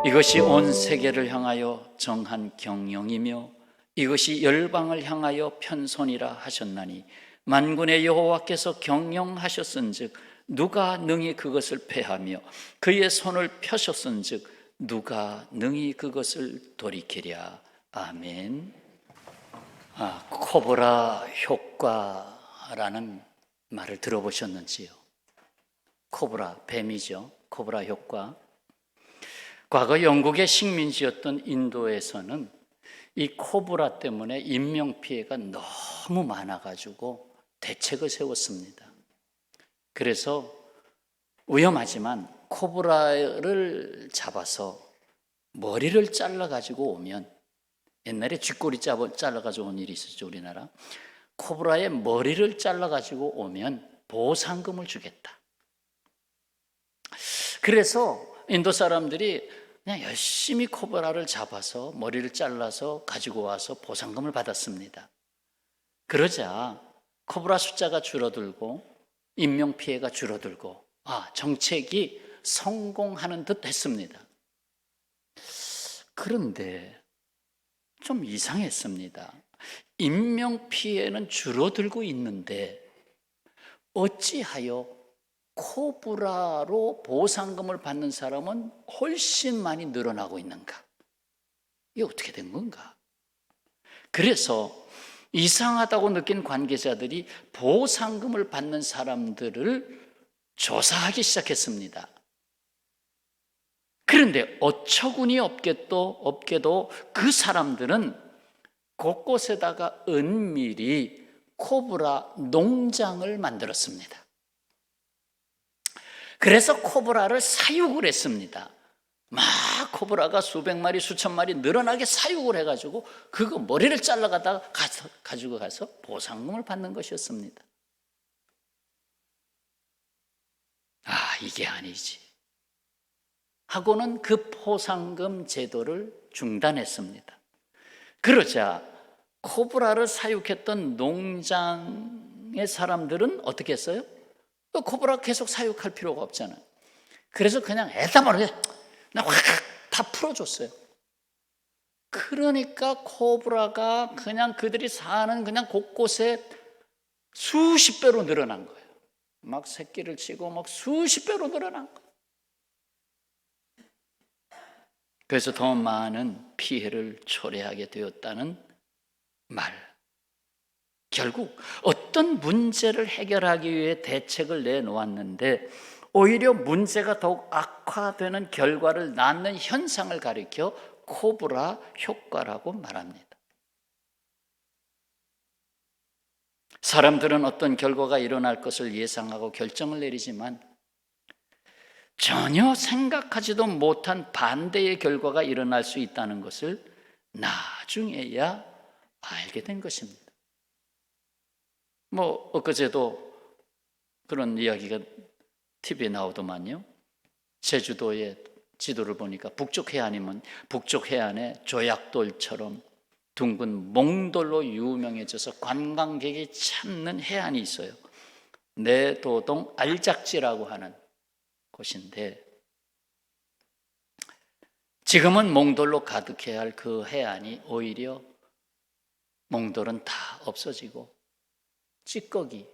이것이 온 세계를 향하여 정한 경영이며 이것이 열방을 향하여 편손이라 하셨나니 만군의 여호와께서 경영하셨은즉 누가 능히 그것을 패하며 그의 손을 펴셨은즉 누가 능히 그것을 돌이키랴. 아멘. 코브라 효과라는 말을 들어보셨는지요? 코브라, 뱀이죠. 코브라 효과. 과거 영국의 식민지였던 인도에서는 이 코브라 때문에 인명피해가 너무 많아가지고 대책을 세웠습니다. 그래서 위험하지만 코브라를 잡아서 머리를 잘라가지고 오면, 옛날에 쥐꼬리 잘라가지고 온 일이 있었죠, 우리나라. 코브라의 머리를 잘라가지고 오면 보상금을 주겠다. 그래서 인도 사람들이 그냥 열심히 코브라를 잡아서 머리를 잘라서 가지고 와서 보상금을 받았습니다. 그러자 코브라 숫자가 줄어들고 인명피해가 줄어들고 정책이 성공하는 듯 했습니다. 그런데 좀 이상했습니다. 인명피해는 줄어들고 있는데 어찌하여 코브라로 보상금을 받는 사람은 훨씬 많이 늘어나고 있는가? 이게 어떻게 된 건가? 그래서 이상하다고 느낀 관계자들이 보상금을 받는 사람들을 조사하기 시작했습니다. 그런데 어처구니 없게도 그 사람들은 곳곳에다가 은밀히 코브라 농장을 만들었습니다. 그래서 코브라를 사육을 했습니다. 막 코브라가 수백 마리, 수천 마리 늘어나게 사육을 해가지고 그거 머리를 잘라가다가 가지고 가서 보상금을 받는 것이었습니다. 이게 아니지 하고는 그 보상금 제도를 중단했습니다. 그러자 코브라를 사육했던 농장의 사람들은 어떻게 했어요? 코브라 계속 사육할 필요가 없잖아요. 그래서 그냥 애다 모르게 확 다 풀어줬어요. 그러니까 코브라가 그냥 그들이 사는 그냥 곳곳에 수십 배로 늘어난 거예요. 막 새끼를 치고 막 수십 배로 늘어난 거예요. 그래서 더 많은 피해를 초래하게 되었다는 말. 결국 어떤 문제를 해결하기 위해 대책을 내놓았는데 오히려 문제가 더욱 악화되는 결과를 낳는 현상을 가리켜 코브라 효과라고 말합니다. 사람들은 어떤 결과가 일어날 것을 예상하고 결정을 내리지만 전혀 생각하지도 못한 반대의 결과가 일어날 수 있다는 것을 나중에야 알게 된 것입니다. 엊그제도 그런 이야기가 TV에 나오더만요. 제주도의 지도를 보니까 북쪽 해안에 조약돌처럼 둥근 몽돌로 유명해져서 관광객이 찾는 해안이 있어요. 내도동 알작지라고 하는 곳인데 지금은 몽돌로 가득해야 할 그 해안이 오히려 몽돌은 다 없어지고 찌꺼기,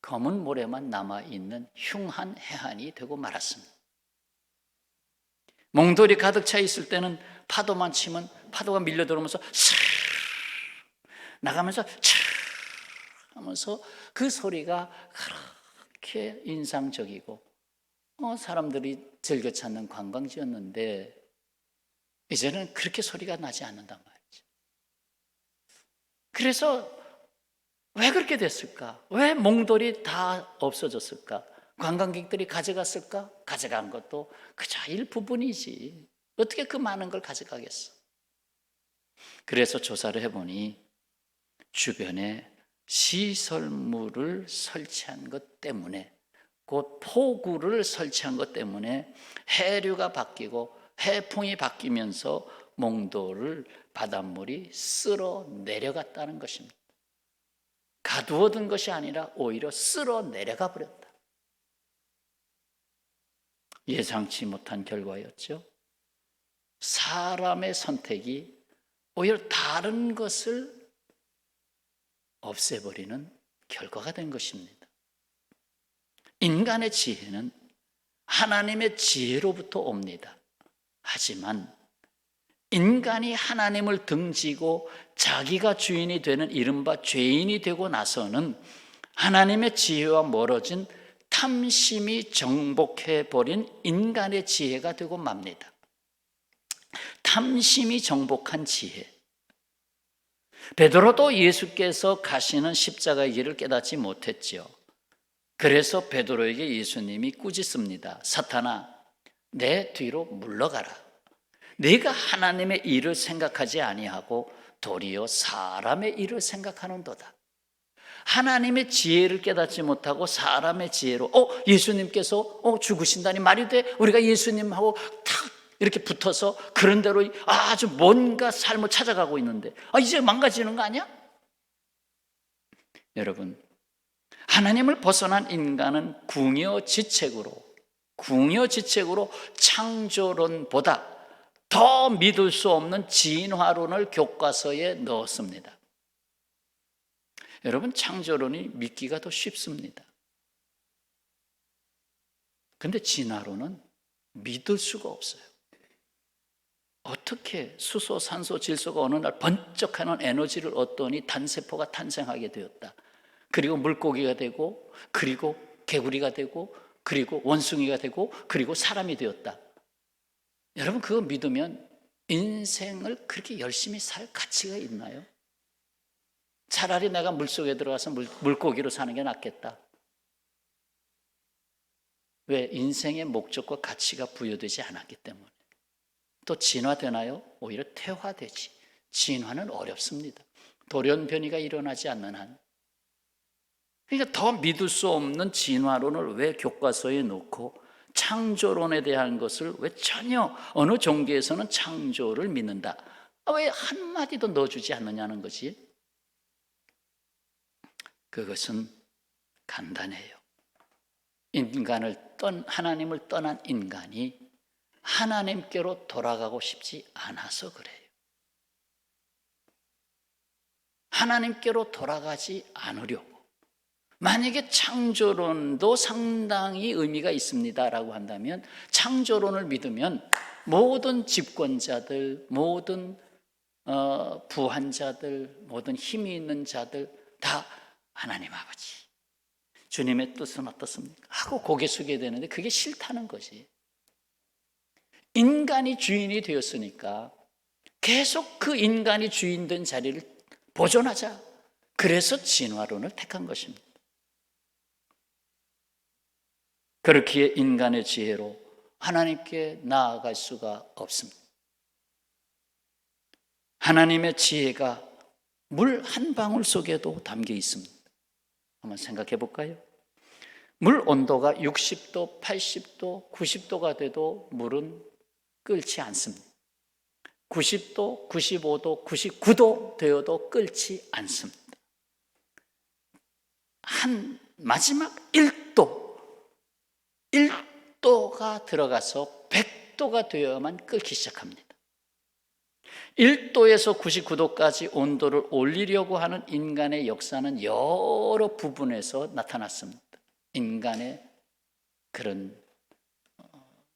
검은 모래만 남아있는 흉한 해안이 되고 말았습니다. 몽돌이 가득 차 있을 때는 파도만 치면 파도가 밀려 들어오면서 샤 나가면서 차 하면서 그 소리가 그렇게 인상적이고 사람들이 즐겨 찾는 관광지였는데 이제는 그렇게 소리가 나지 않는단 말이죠. 그래서 왜 그렇게 됐을까? 왜 몽돌이 다 없어졌을까? 관광객들이 가져갔을까? 가져간 것도 그저 일부분이지 어떻게 그 많은 걸 가져가겠어? 그래서 조사를 해보니 주변에 시설물을 설치한 것 때문에, 곧 포구를 설치한 것 때문에 해류가 바뀌고 해풍이 바뀌면서 몽돌을 바닷물이 쓸어 내려갔다는 것입니다. 가두어둔 것이 아니라 오히려 쓸어 내려가 버렸다. 예상치 못한 결과였죠. 사람의 선택이 오히려 다른 것을 없애버리는 결과가 된 것입니다. 인간의 지혜는 하나님의 지혜로부터 옵니다. 하지만 인간이 하나님을 등지고 자기가 주인이 되는 이른바 죄인이 되고 나서는 하나님의 지혜와 멀어진 탐심이 정복해버린 인간의 지혜가 되고 맙니다. 탐심이 정복한 지혜. 베드로도 예수께서 가시는 십자가의 길을 깨닫지 못했지요. 그래서 베드로에게 예수님이 꾸짖습니다. 사탄아, 내 뒤로 물러가라. 네가 하나님의 일을 생각하지 아니하고 도리어 사람의 일을 생각하는도다. 하나님의 지혜를 깨닫지 못하고 사람의 지혜로 예수님께서 죽으신다니 말이 돼? 우리가 예수님하고 탁 이렇게 붙어서 그런 대로 아주 뭔가 삶을 찾아가고 있는데 이제 망가지는 거 아니야? 여러분, 하나님을 벗어난 인간은 궁여지책으로 창조론보다 더 믿을 수 없는 진화론을 교과서에 넣었습니다. 여러분, 창조론이 믿기가 더 쉽습니다. 근데 진화론은 믿을 수가 없어요. 어떻게 수소, 산소, 질소가 어느 날 번쩍하는 에너지를 얻더니 단세포가 탄생하게 되었다. 그리고 물고기가 되고, 그리고 개구리가 되고, 그리고 원숭이가 되고, 그리고 사람이 되었다. 여러분, 그거 믿으면 인생을 그렇게 열심히 살 가치가 있나요? 차라리 내가 물속에 들어가서 물고기로 사는 게 낫겠다. 왜? 인생의 목적과 가치가 부여되지 않았기 때문에. 또 진화되나요? 오히려 퇴화되지. 진화는 어렵습니다. 돌연변이가 일어나지 않는 한. 그러니까 더 믿을 수 없는 진화론을 왜 교과서에 놓고 창조론에 대한 것을 왜 전혀 어느 종교에서는 창조를 믿는다. 왜 한마디도 넣어주지 않느냐는 거지. 그것은 간단해요. 하나님을 떠난 인간이 하나님께로 돌아가고 싶지 않아서 그래요. 하나님께로 돌아가지 않으려고. 만약에 창조론도 상당히 의미가 있습니다라고 한다면 창조론을 믿으면 모든 집권자들, 모든 부한자들, 모든 힘이 있는 자들 다 하나님 아버지, 주님의 뜻은 어떻습니까? 하고 고개 숙여야 되는데 그게 싫다는 거지. 인간이 주인이 되었으니까 계속 그 인간이 주인된 자리를 보존하자. 그래서 진화론을 택한 것입니다. 그렇기에 인간의 지혜로 하나님께 나아갈 수가 없습니다. 하나님의 지혜가 물 한 방울 속에도 담겨 있습니다. 한번 생각해 볼까요? 물 온도가 60도, 80도, 90도가 돼도 물은 끓지 않습니다. 90도, 95도, 99도 되어도 끓지 않습니다. 한 마지막 1도가 들어가서 100도가 되어야만 끓기 시작합니다. 1도에서 99도까지 온도를 올리려고 하는 인간의 역사는 여러 부분에서 나타났습니다. 인간의 그런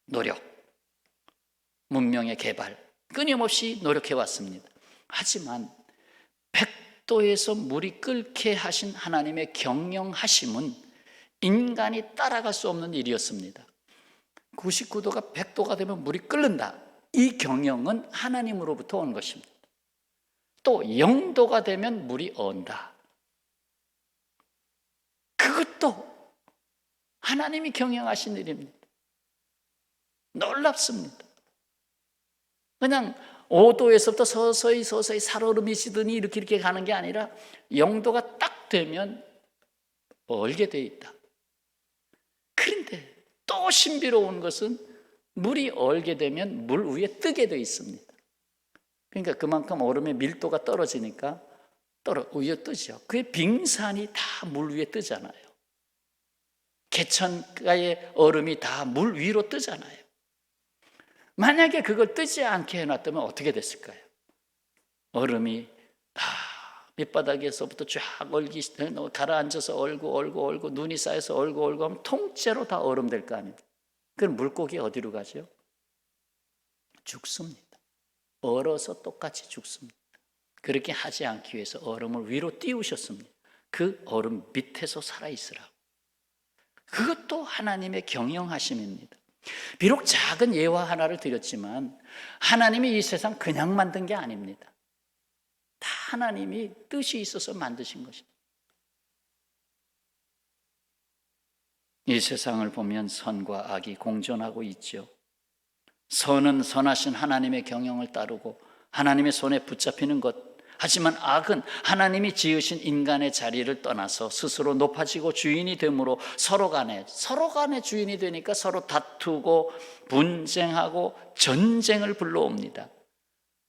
노력, 문명의 개발, 끊임없이 노력해 왔습니다. 하지만 100도에서 물이 끓게 하신 하나님의 경영하심은 인간이 따라갈 수 없는 일이었습니다. 99도가 100도가 되면 물이 끓는다. 이 경영은 하나님으로부터 온 것입니다. 또 0도가 되면 물이 언다. 그것도 하나님이 경영하신 일입니다. 놀랍습니다. 그냥 5도에서부터 서서히 살얼음이 시더니 이렇게 가는 게 아니라 0도가 딱 되면 얼게 돼 있다. 그런데 또 신비로운 것은 물이 얼게 되면 물 위에 뜨게 돼 있습니다. 그러니까 그만큼 얼음의 밀도가 떨어지니까 위에 뜨죠. 그게 빙산이 다 물 위에 뜨잖아요. 개천가의 얼음이 다 물 위로 뜨잖아요. 만약에 그걸 뜨지 않게 해놨다면 어떻게 됐을까요? 얼음이 다 밑바닥에서부터 쫙 얼기 가라앉아서 얼고 눈이 쌓여서 얼고 하면 통째로 다 얼음 될 거 아닙니까? 그럼 물고기 어디로 가죠? 죽습니다. 얼어서 똑같이 죽습니다. 그렇게 하지 않기 위해서 얼음을 위로 띄우셨습니다. 그 얼음 밑에서 살아있으라고. 그것도 하나님의 경영하심입니다. 비록 작은 예화 하나를 드렸지만 하나님이 이 세상 그냥 만든 게 아닙니다. 다 하나님이 뜻이 있어서 만드신 것입니다. 이 세상을 보면 선과 악이 공존하고 있죠. 선은 선하신 하나님의 경영을 따르고 하나님의 손에 붙잡히는 것, 하지만 악은 하나님이 지으신 인간의 자리를 떠나서 스스로 높아지고 주인이 되므로 서로 간에 주인이 되니까 서로 다투고 분쟁하고 전쟁을 불러옵니다.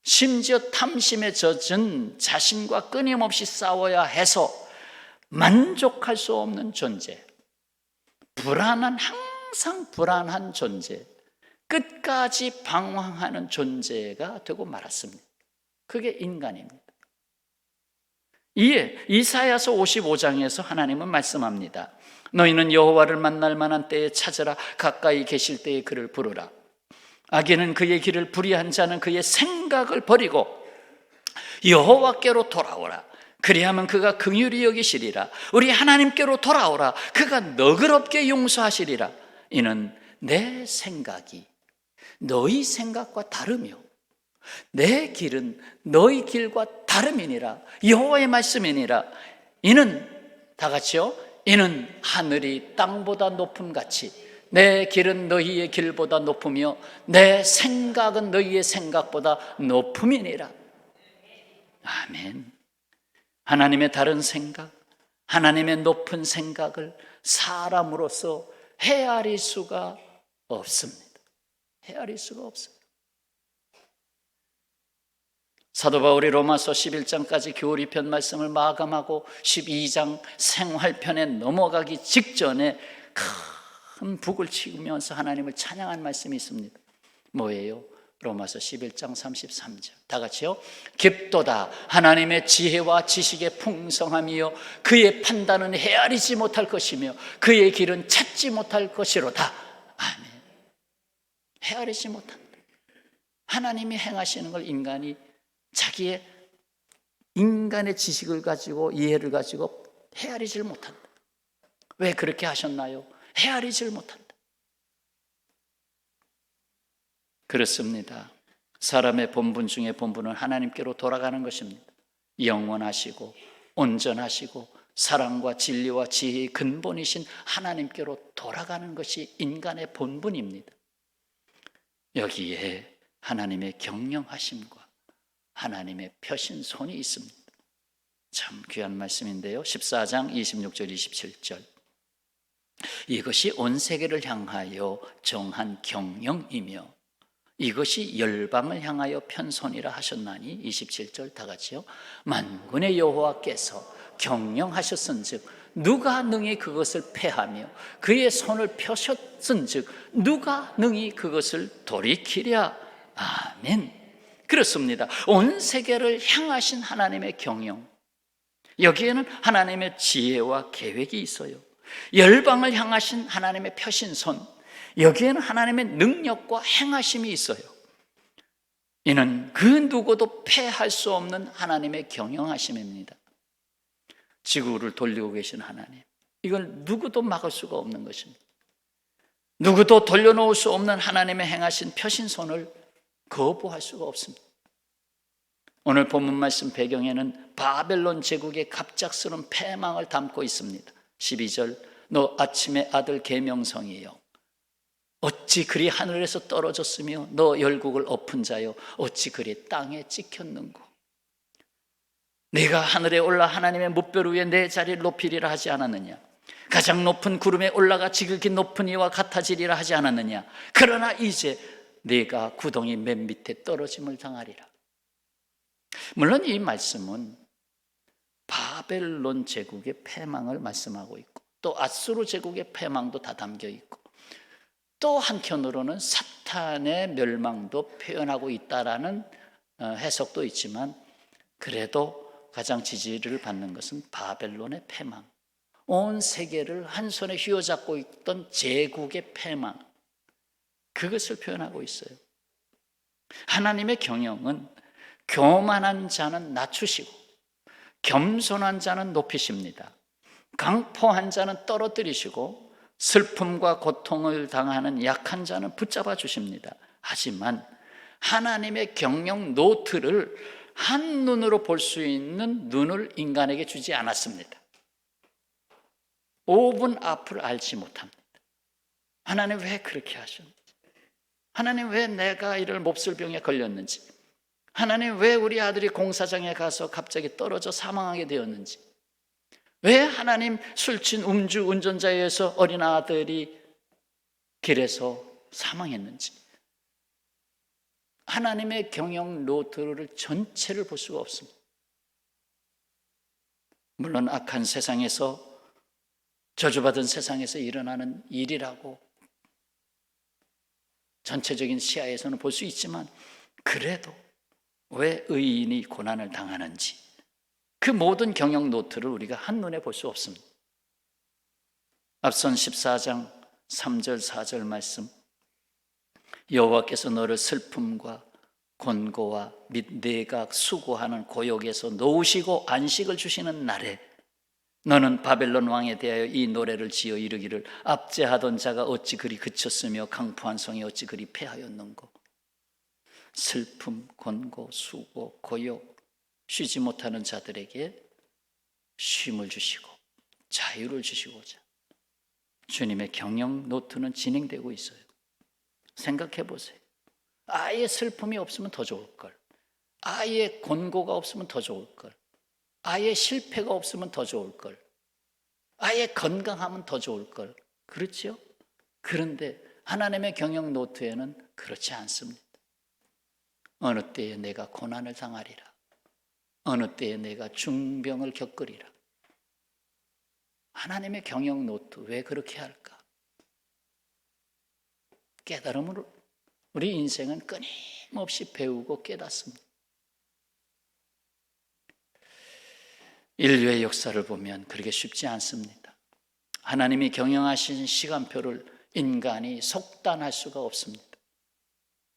심지어 탐심에 젖은 자신과 끊임없이 싸워야 해서 만족할 수 없는 존재, 항상 불안한 존재, 끝까지 방황하는 존재가 되고 말았습니다. 그게 인간입니다. 이에 이사야서 55장에서 하나님은 말씀합니다. 너희는 여호와를 만날 만한 때에 찾으라. 가까이 계실 때에 그를 부르라. 악인은 그의 길을 불의한 자는 그의 생각을 버리고 여호와께로 돌아오라. 그리하면 그가 긍휼히 여기시리라. 우리 하나님께로 돌아오라. 그가 너그럽게 용서하시리라. 이는 내 생각이 너희 생각과 다르며 내 길은 너희 길과 다름이니라. 여호와의 말씀이니라. 이는 다 같이요. 이는 하늘이 땅보다 높음 같이 내 길은 너희의 길보다 높으며 내 생각은 너희의 생각보다 높음이니라. 아멘. 하나님의 다른 생각, 하나님의 높은 생각을 사람으로서 헤아릴 수가 없습니다. 헤아릴 수가 없어요. 사도 바울이 로마서 11장까지 교리편 말씀을 마감하고 12장 생활편에 넘어가기 직전에 큰 북을 치면서 하나님을 찬양한 말씀이 있습니다. 뭐예요? 로마서 11장 33절 다 같이요. 깊도다 하나님의 지혜와 지식의 풍성함이요 그의 판단은 헤아리지 못할 것이며 그의 길은 찾지 못할 것이로다. 아멘. 헤아리지 못한다. 하나님이 행하시는 걸 인간이 자기의 인간의 지식을 가지고 이해를 가지고 헤아리질 못한다. 왜 그렇게 하셨나요? 헤아리질 못한다. 그렇습니다. 사람의 본분 중에 본분은 하나님께로 돌아가는 것입니다. 영원하시고 온전하시고 사랑과 진리와 지혜의 근본이신 하나님께로 돌아가는 것이 인간의 본분입니다. 여기에 하나님의 경영하심과 하나님의 펴신 손이 있습니다. 참 귀한 말씀인데요. 14장 26절 27절 이것이 온 세계를 향하여 정한 경영이며 이것이 열방을 향하여 편손이라 하셨나니 27절 다 같이요. 만군의 여호와께서 경영하셨은즉 누가 능히 그것을 패하며 그의 손을 펴셨은즉 누가 능히 그것을 돌이키랴. 아멘. 그렇습니다. 온 세계를 향하신 하나님의 경영, 여기에는 하나님의 지혜와 계획이 있어요. 열방을 향하신 하나님의 펴신 손, 여기에는 하나님의 능력과 행하심이 있어요. 이는 그 누구도 패할 수 없는 하나님의 경영하심입니다. 지구를 돌리고 계신 하나님, 이걸 누구도 막을 수가 없는 것입니다. 누구도 돌려놓을 수 없는 하나님의 행하신 펴신 손을 거부할 수가 없습니다. 오늘 본문 말씀 배경에는 바벨론 제국의 갑작스러운 패망을 담고 있습니다. 12절 너 아침의 아들 계명성이여 어찌 그리 하늘에서 떨어졌으며 너 열국을 엎은 자여 어찌 그리 땅에 찍혔는고. 네가 하늘에 올라 하나님의 무별 위에 내 자리를 높이리라 하지 않았느냐. 가장 높은 구름에 올라가 지극히 높은 이와 같아지리라 하지 않았느냐. 그러나 이제 네가 구덩이 맨 밑에 떨어짐을 당하리라. 물론 이 말씀은 바벨론 제국의 패망을 말씀하고 있고 또 아수르 제국의 패망도 다 담겨 있고 또 한편으로는 사탄의 멸망도 표현하고 있다라는 해석도 있지만, 그래도 가장 지지를 받는 것은 바벨론의 패망, 온 세계를 한 손에 휘어잡고 있던 제국의 패망, 그것을 표현하고 있어요. 하나님의 경영은 교만한 자는 낮추시고 겸손한 자는 높이십니다. 강포한 자는 떨어뜨리시고 슬픔과 고통을 당하는 약한 자는 붙잡아 주십니다. 하지만 하나님의 경영 노트를 한눈으로 볼 수 있는 눈을 인간에게 주지 않았습니다. 5분 앞을 알지 못합니다. 하나님 왜 그렇게 하셨는지, 하나님 왜 내가 이를 몹쓸 병에 걸렸는지, 하나님 왜 우리 아들이 공사장에 가서 갑자기 떨어져 사망하게 되었는지, 왜 하나님 술취한 음주 운전자에 의해서 어린 아들이 길에서 사망했는지, 하나님의 경영 노트를 전체를 볼 수가 없습니다. 물론 악한 세상에서, 저주받은 세상에서 일어나는 일이라고 전체적인 시야에서는 볼 수 있지만, 그래도 왜 의인이 고난을 당하는지 그 모든 경영 노트를 우리가 한눈에 볼 수 없습니다. 앞선 14장 3절 4절 말씀, 여호와께서 너를 슬픔과 곤고와 및 내가 수고하는 고역에서 놓으시고 안식을 주시는 날에 너는 바벨론 왕에 대하여 이 노래를 지어 이르기를 압제하던 자가 어찌 그리 그쳤으며 강포한 성이 어찌 그리 패하였는고. 슬픔, 곤고, 수고, 고역, 쉬지 못하는 자들에게 쉼을 주시고 자유를 주시고자 주님의 경영 노트는 진행되고 있어요. 생각해 보세요. 아예 슬픔이 없으면 더 좋을 걸, 아예 곤고가 없으면 더 좋을 걸, 아예 실패가 없으면 더 좋을 걸, 아예 건강하면 더 좋을 걸. 그렇죠? 그런데 하나님의 경영 노트에는 그렇지 않습니다. 어느 때에 내가 고난을 당하리라, 어느 때에 내가 중병을 겪으리라. 하나님의 경영 노트 왜 그렇게 할까? 깨달음으로 우리 인생은 끊임없이 배우고 깨닫습니다. 인류의 역사를 보면 그렇게 쉽지 않습니다. 하나님이 경영하신 시간표를 인간이 속단할 수가 없습니다.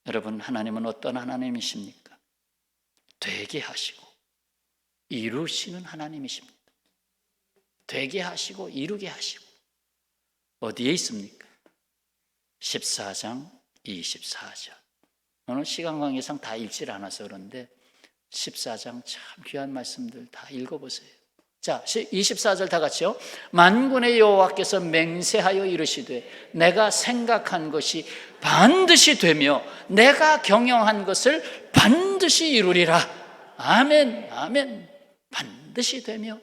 여러분, 하나님은 어떤 하나님이십니까? 되게 하시고 이루시는 하나님이십니다. 되게 하시고 이루게 하시고. 어디에 있습니까? 14장 24절. 오늘 시간 관계상 다 읽질 않아서 그런데 14장 참 귀한 말씀들 다 읽어보세요. 자, 24절 다 같이요. 만군의 여호와께서 맹세하여 이르시되 내가 생각한 것이 반드시 되며 내가 경영한 것을 반드시 이루리라. 아멘, 아멘. 반드시 되며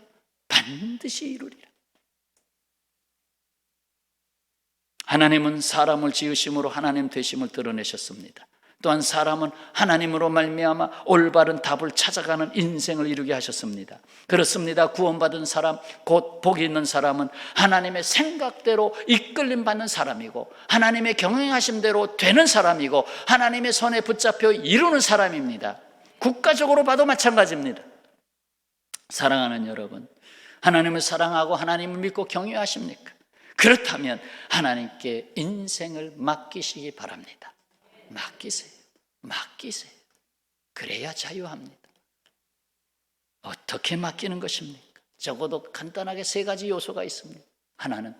반드시 이루리라. 하나님은 사람을 지으심으로 하나님 되심을 드러내셨습니다. 또한 사람은 하나님으로 말미암아 올바른 답을 찾아가는 인생을 이루게 하셨습니다. 그렇습니다. 구원받은 사람, 곧 복이 있는 사람은 하나님의 생각대로 이끌림 받는 사람이고 하나님의 경영하심대로 되는 사람이고 하나님의 손에 붙잡혀 이루는 사람입니다. 국가적으로 봐도 마찬가지입니다. 사랑하는 여러분, 하나님을 사랑하고 하나님을 믿고 경외하십니까? 그렇다면 하나님께 인생을 맡기시기 바랍니다. 맡기세요. 맡기세요. 그래야 자유합니다. 어떻게 맡기는 것입니까? 적어도 간단하게 3가지 요소가 있습니다. 하나는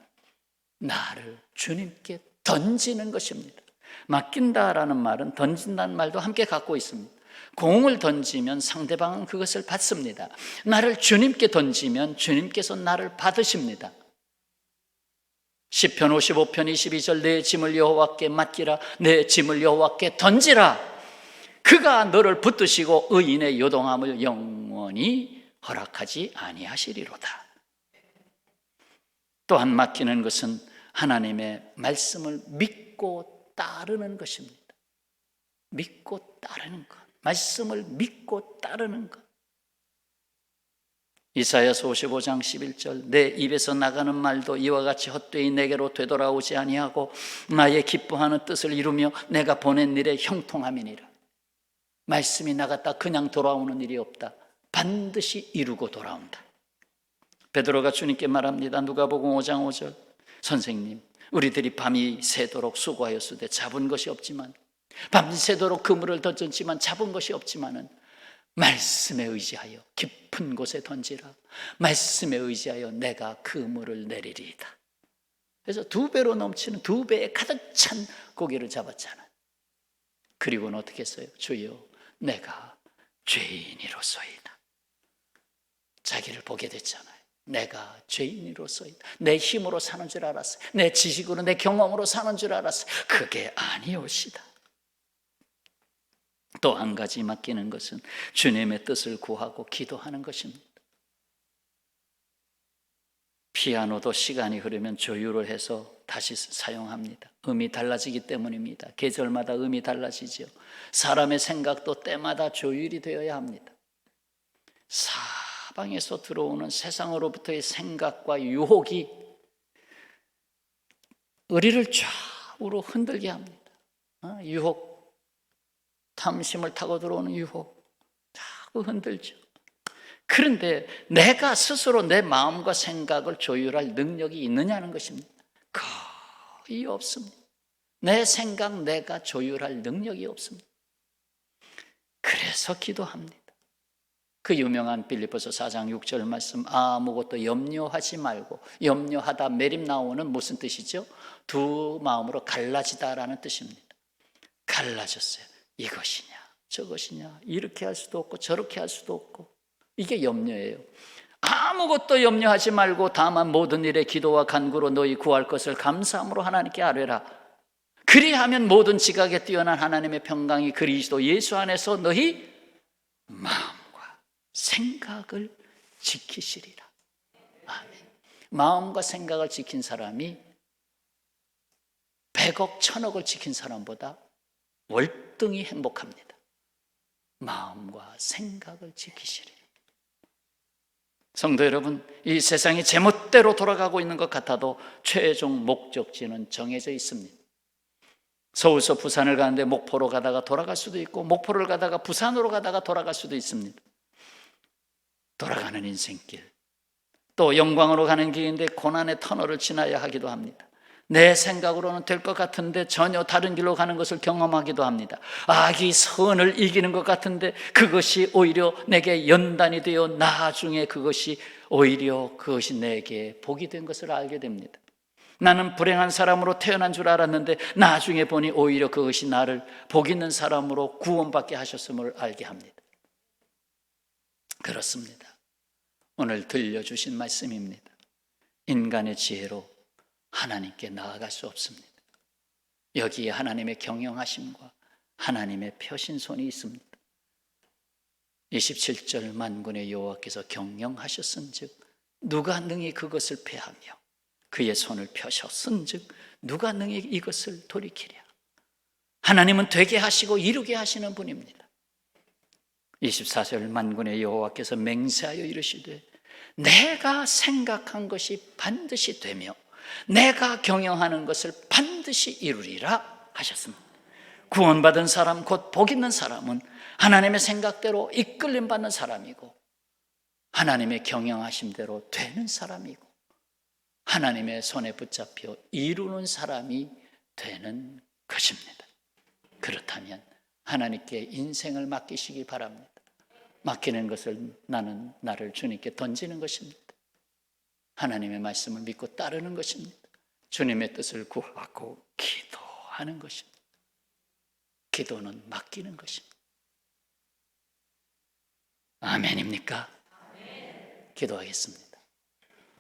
나를 주님께 던지는 것입니다. 맡긴다라는 말은 던진다는 말도 함께 갖고 있습니다. 공을 던지면 상대방은 그것을 받습니다. 나를 주님께 던지면 주님께서 나를 받으십니다. 시편 55편 22절 내 짐을 여호와께 맡기라, 내 짐을 여호와께 던지라. 그가 너를 붙드시고 의인의 요동함을 영원히 허락하지 아니하시리로다. 또한 맡기는 것은 하나님의 말씀을 믿고 따르는 것입니다. 믿고 따르는 것, 말씀을 믿고 따르는 것. 이사야서 55장 11절 내 입에서 나가는 말도 이와 같이 헛되이 내게로 되돌아오지 아니하고 나의 기뻐하는 뜻을 이루며 내가 보낸 일에 형통함이니라. 말씀이 나갔다 그냥 돌아오는 일이 없다. 반드시 이루고 돌아온다. 베드로가 주님께 말합니다. 누가복음 5장 5절 선생님, 우리들이 밤이 새도록 수고하였으되 잡은 것이 없지만, 밤새도록 그물을 던졌지만 잡은 것이 없지만은 말씀에 의지하여 깊은 곳에 던지라. 말씀에 의지하여 내가 그물을 내리리이다. 그래서 2배로 넘치는 2배에 가득 찬 고기를 잡았잖아요. 그리고는 어떻게 했어요? 주여, 내가 죄인이로소이다. 자기를 보게 됐잖아요. 내가 죄인으로서이다. 내 힘으로 사는 줄 알았어요. 내 지식으로, 내 경험으로 사는 줄 알았어요. 그게 아니오시다. 또 한 가지 맡기는 것은 주님의 뜻을 구하고 기도하는 것입니다. 피아노도 시간이 흐르면 조율을 해서 다시 사용합니다. 음이 달라지기 때문입니다. 계절마다 음이 달라지죠. 사람의 생각도 때마다 조율이 되어야 합니다. 사방에서 들어오는 세상으로부터의 생각과 유혹이 우리를 좌우로 흔들게 합니다. 유혹, 탐심을 타고 들어오는 유혹 자꾸 흔들죠. 그런데 내가 스스로 내 마음과 생각을 조율할 능력이 있느냐는 것입니다. 거의 없습니다. 내 생각 내가 조율할 능력이 없습니다. 그래서 기도합니다. 그 유명한 빌립보서 4장 6절 말씀, 아무것도 염려하지 말고, 염려하다 매립 나오는 무슨 뜻이죠? 두 마음으로 갈라지다라는 뜻입니다. 갈라졌어요. 이것이냐 저것이냐, 이렇게 할 수도 없고 저렇게 할 수도 없고, 이게 염려예요. 아무것도 염려하지 말고 다만 모든 일에 기도와 간구로 너희 구할 것을 감사함으로 하나님께 아뢰라. 그리하면 모든 지각에 뛰어난 하나님의 평강이 그리스도 예수 안에서 너희 마음과 생각을 지키시리라. 아멘. 마음과 생각을 지킨 사람이 100억, 1000억을 지킨 사람보다 월등히 행복합니다. 마음과 생각을 지키시리라. 성도 여러분, 이 세상이 제멋대로 돌아가고 있는 것 같아도 최종 목적지는 정해져 있습니다. 서울서 부산을 가는데 목포로 가다가 돌아갈 수도 있고, 목포를 가다가 부산으로 가다가 돌아갈 수도 있습니다. 돌아가는 인생길, 또 영광으로 가는 길인데 고난의 터널을 지나야 하기도 합니다. 내 생각으로는 될 것 같은데 전혀 다른 길로 가는 것을 경험하기도 합니다. 악이 선을 이기는 것 같은데 그것이 오히려 내게 연단이 되어 나중에 그것이 내게 복이 된 것을 알게 됩니다. 나는 불행한 사람으로 태어난 줄 알았는데 나중에 보니 오히려 그것이 나를 복 있는 사람으로 구원받게 하셨음을 알게 합니다. 그렇습니다. 오늘 들려주신 말씀입니다. 인간의 지혜로 하나님께 나아갈 수 없습니다. 여기에 하나님의 경영하심과 하나님의 펴신손이 있습니다. 27절 만군의 여호와께서 경영하셨은즉 누가 능히 그것을 패하며 그의 손을 펴셨은즉 누가 능히 이것을 돌이키랴. 하나님은 되게 하시고 이루게 하시는 분입니다. 24절 만군의 여호와께서 맹세하여 이르시되 내가 생각한 것이 반드시 되며 내가 경영하는 것을 반드시 이루리라 하셨습니다. 구원받은 사람, 곧 복 있는 사람은 하나님의 생각대로 이끌림 받는 사람이고 하나님의 경영하심대로 되는 사람이고 하나님의 손에 붙잡혀 이루는 사람이 되는 것입니다. 그렇다면 하나님께 인생을 맡기시기 바랍니다. 맡기는 것을 나를 주님께 던지는 것입니다. 하나님의 말씀을 믿고 따르는 것입니다. 주님의 뜻을 구하고 기도하는 것입니다. 기도는 맡기는 것입니다. 아멘입니까? 아멘. 기도하겠습니다.